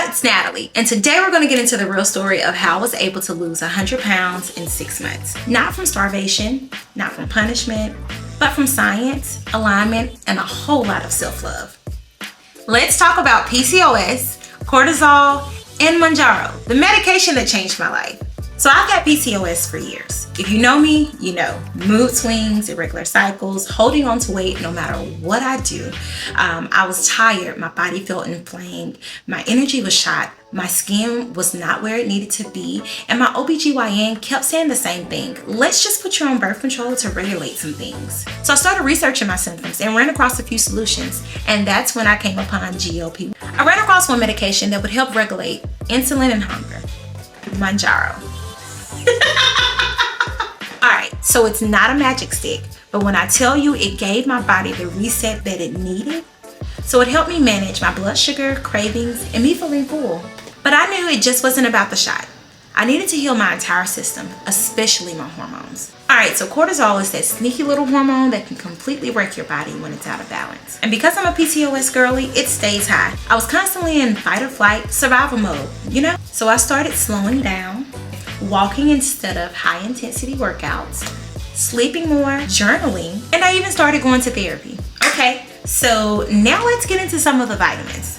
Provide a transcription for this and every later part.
it's Natalie, and today we're going to get into the real story of how I was able to lose 100 pounds in 6 months. Not from starvation, not from punishment, but from science, alignment, and a whole lot of self-love. Let's talk about PCOS, cortisol, and Mounjaro, the medication that changed my life. So I've got PCOS for years. If you know me, you know. Mood swings, irregular cycles, holding on to weight no matter what I do. I was tired, my body felt inflamed, my energy was shot, my skin was not where it needed to be, and my OBGYN kept saying the same thing. Let's just put you on birth control to regulate some things. So I started researching my symptoms and ran across a few solutions, and that's when I came upon GLP. I ran across one medication that would help regulate insulin and hunger, Mounjaro. Alright, so it's not a magic stick, but when I tell you it gave my body the reset that it needed, so it helped me manage my blood sugar, cravings, and me feeling full. But I knew it just wasn't about the shot. I needed to heal my entire system, especially my hormones. Alright, so cortisol is that sneaky little hormone that can completely wreck your body when it's out of balance. And because I'm a PCOS girly, it stays high. I was constantly in fight or flight, survival mode, you know? So I started slowing down, walking instead of high intensity workouts, sleeping more, journaling, and I even started going to therapy. Okay, so now let's get into some of the vitamins.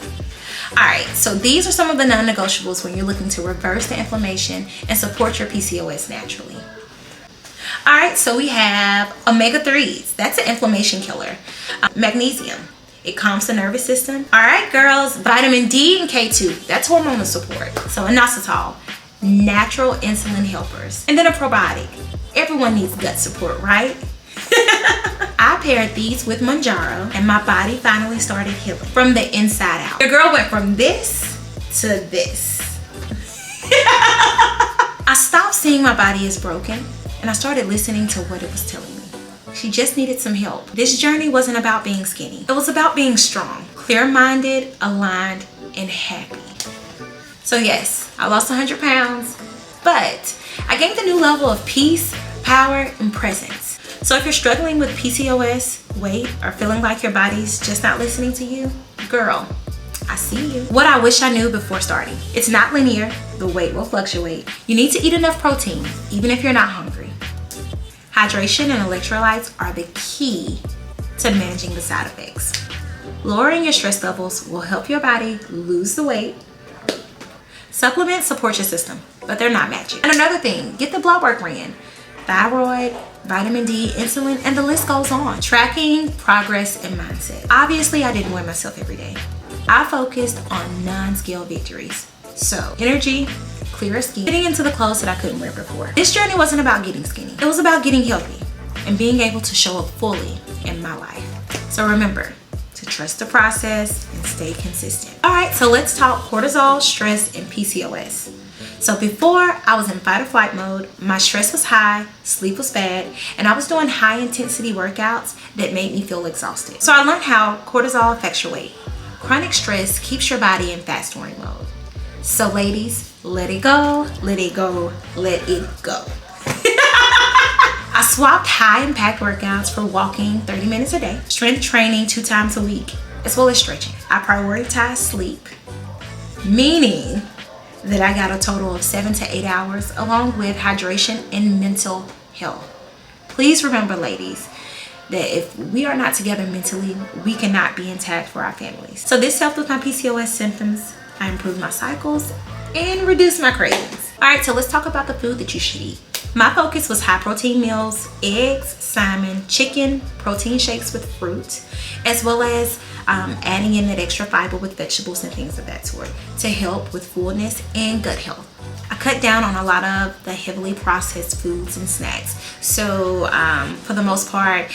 Alright, so these are some of the non-negotiables when you're looking to reverse the inflammation and support your PCOS naturally. Alright, so we have omega-3s. That's an inflammation killer. Magnesium. It calms the nervous system. Alright, girls, vitamin D and K2. That's hormonal support. So inositol. Natural insulin helpers, and then a probiotic. Everyone needs gut support, right? I paired these with Mounjaro and my body finally started healing from the inside out. Your girl went from this to this. I stopped seeing my body as broken and I started listening to what it was telling me. She just needed some help. This journey wasn't about being skinny. It was about being strong, clear-minded, aligned, and happy. So yes, I lost 100 pounds, but I gained a new level of peace, power, and presence. So if you're struggling with PCOS, weight, or feeling like your body's just not listening to you, girl, I see you. What I wish I knew before starting. It's not linear, the weight will fluctuate. You need to eat enough protein, even if you're not hungry. Hydration and electrolytes are the key to managing the side effects. Lowering your stress levels will help your body lose the weight. Supplements support your system, but they're not magic. And another thing, get the blood work ran. Thyroid, vitamin D, insulin, and the list goes on. Tracking, progress, and mindset. Obviously, I didn't weigh myself every day. I focused on non-scale victories. So, energy, clearer skin, getting into the clothes that I couldn't wear before. This journey wasn't about getting skinny. It was about getting healthy and being able to show up fully in my life. So remember, to trust the process and stay consistent. Alright, so let's talk cortisol, stress, and PCOS. So before, I was in fight or flight mode, my stress was high, sleep was bad, and I was doing high intensity workouts that made me feel exhausted. So I learned how cortisol affects your weight. Chronic stress keeps your body in fast storing mode. So ladies, let it go, let it go, let it go. I swapped high impact workouts for walking 30 minutes a day, strength training 2 times a week, as well as stretching. I prioritized sleep, meaning that I got a total of 7 to 8 hours, along with hydration and mental health. Please remember, ladies, that if we are not together mentally, we cannot be intact for our families. So this helped with my PCOS symptoms. I improved my cycles and reduced my cravings. Alright, so let's talk about the food that you should eat. My focus was high protein meals, eggs, salmon, chicken, protein shakes with fruit, as well as adding in that extra fiber with vegetables and things of that sort to help with fullness and gut health. I cut down on a lot of the heavily processed foods and snacks. So for the most part,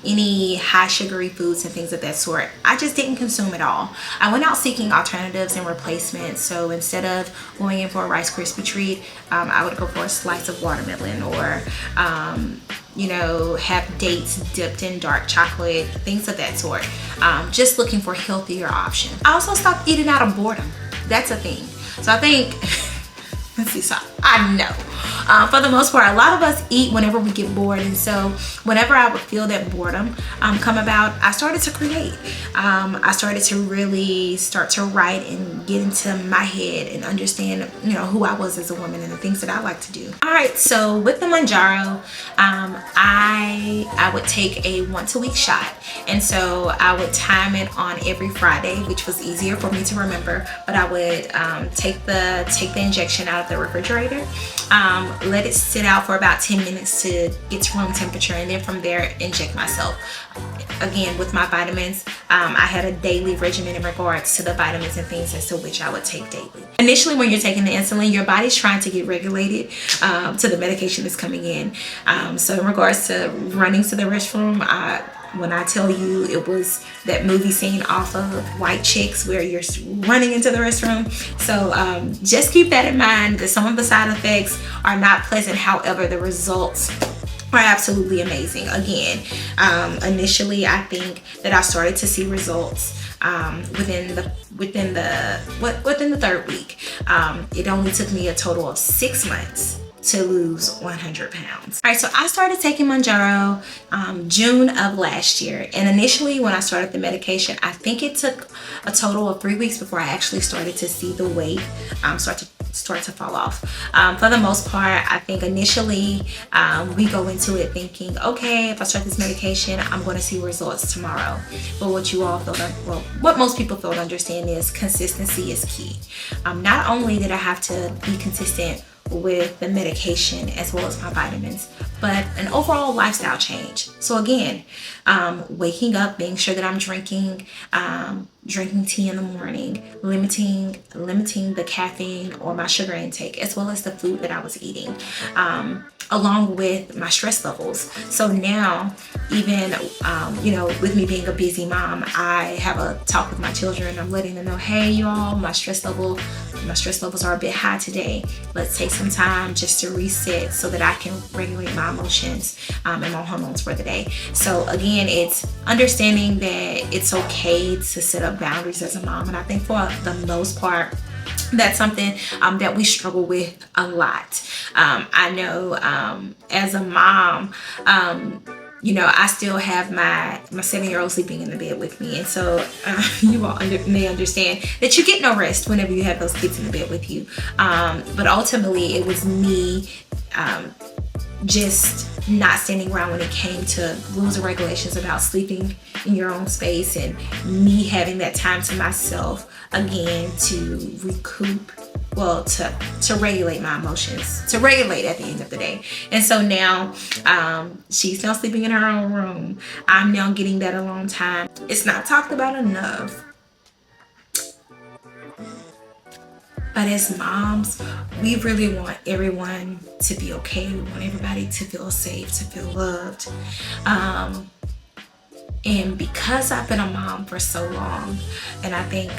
any high sugary foods and things of that sort, I just didn't consume at all. I went out seeking alternatives and replacements. So instead of going in for a Rice Krispie treat, I would go for a slice of watermelon or you know, have dates dipped in dark chocolate, things of that sort. Just looking for healthier options. I also stopped eating out of boredom. That's a thing. So I think, let's see, so I know For the most part, a lot of us eat whenever we get bored, and so whenever I would feel that boredom come about, I started to create. I started to really start to write and get into my head and understand, you know, who I was as a woman and the things that I like to do. All right, so with the Mounjaro, I would take a once-a-week shot, and so I would time it on every Friday, which was easier for me to remember. But I would take the injection out of the refrigerator, let it sit out for about 10 minutes to get to room temperature, and then from there inject myself. Again, with my vitamins, I had a daily regimen in regards to the vitamins and things as to which I would take daily. Initially, when you're taking the insulin, your body's trying to get regulated to the medication that's coming in. So in regards to running to the restroom, when I tell you it was that movie scene off of White Chicks where you're running into the restroom. So just keep that in mind, that some of the side effects are not pleasant. However, the results are absolutely amazing. Again, initially I think that I started to see results within the third week. It only took me a total of 6 months to lose 100 pounds. All right, so I started taking Mounjaro June of last year, and initially when I started the medication, I think it took a total of 3 weeks before I actually started to see the weight start to fall off. For the most part, I think initially we go into it thinking, okay, if I start this medication, I'm going to see results tomorrow. But what most people fail to understand is consistency is key. Not only did I have to be consistent with the medication as well as my vitamins, but an overall lifestyle change. So again, waking up, being sure that I'm drinking tea in the morning, limiting the caffeine or my sugar intake, as well as the food that I was eating, along with my stress levels. So now, even with me being a busy mom, I have a talk with my children. I'm letting them know, hey y'all, my stress levels are a bit high today. Let's take some time just to reset so that I can regulate my emotions and my hormones for the day. So again, it's understanding that it's okay to set up boundaries as a mom, and I think for the most part, that's something that we struggle with a lot. I know as a mom, I still have my 7-year-old sleeping in the bed with me, and so you all may understand that you get no rest whenever you have those kids in the bed with you. But ultimately, it was me just not standing around when it came to rules and regulations about sleeping in your own space, and me having that time to myself again to recoup, to regulate my emotions, to regulate at the end of the day. And so now she's now sleeping in her own room. I'm now getting that alone time. It's not talked about enough, but as moms, we really want everyone to be okay. We want everybody to feel safe, to feel loved. And because I've been a mom for so long, and I think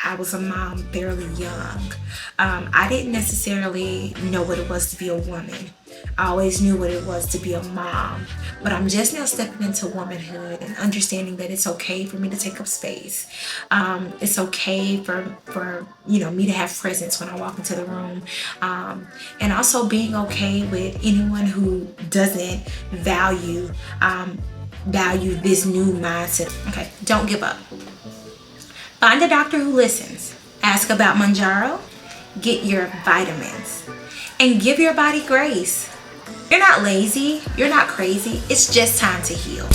I was a mom fairly young, I didn't necessarily know what it was to be a woman. I always knew what it was to be a mom, but I'm just now stepping into womanhood and understanding that it's okay for me to take up space. It's okay for me to have presence when I walk into the room, and also being okay with anyone who doesn't value this new mindset. Okay, don't give up. Find a doctor who listens. Ask about Mounjaro. Get your vitamins. And give your body grace. You're not lazy. You're not crazy. It's just time to heal.